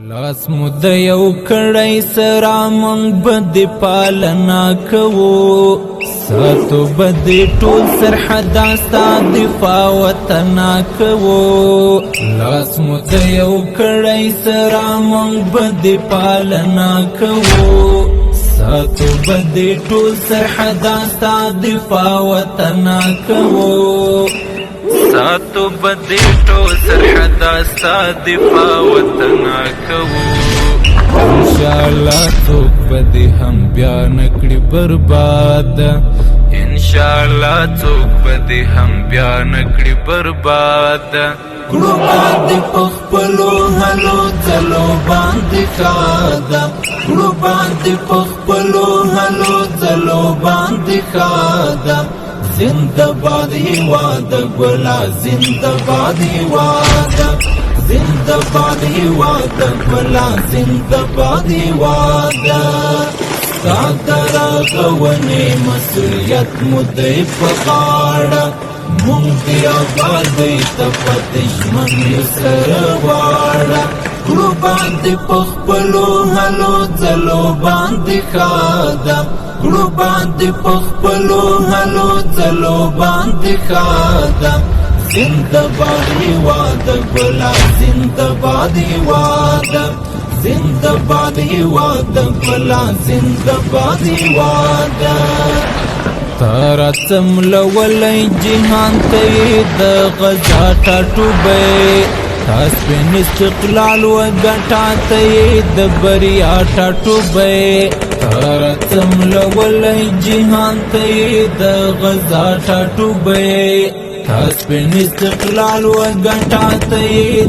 لاس مد یو کړی سرا مونږ بد پالنا کوو ساتو بد ټول سرحد ستا دفاع وطنا کوو لاس مد یو کړی سرا مونږ بد پالنا کوو ساتو بد ټول سرحد ستا دفاع وطنا کوو ساتو بدی ټول سرحد ستا دفاع وطنا کوو انشاءاللہ څوک بدی هم بیا نکړي برباد انشاءاللہ څوک بدی هم بیا نکړي برباد کړو باندې پخپلو هلو ځلو باندې خادا کړو باندې پخپلو هلو ځلو باندې خادا زندباد هیواد گلا زندباد هیواد زندباد هیواد گلا زندباد هیواد سادرا غونی مسئولیت مدعی پخاڑا مونگی آبادی تفتشمن یسر وارا کړو باندې پخپلو هلو ځلو باندې خادا کړو باندې پخپلو هلو ځلو باندې خادا زندباد هیواد ګلا زندباد هیواد زندباد هیواد ګلا زندباد هیواد تارا څملولی جهان ته د غزا ټاټوبی تاس پین استقلال و گٹا تی د بریا ټاټوبی تارا څملولی جهان ته د غزا ټاټوبی تاس پین استقلال و گٹا تی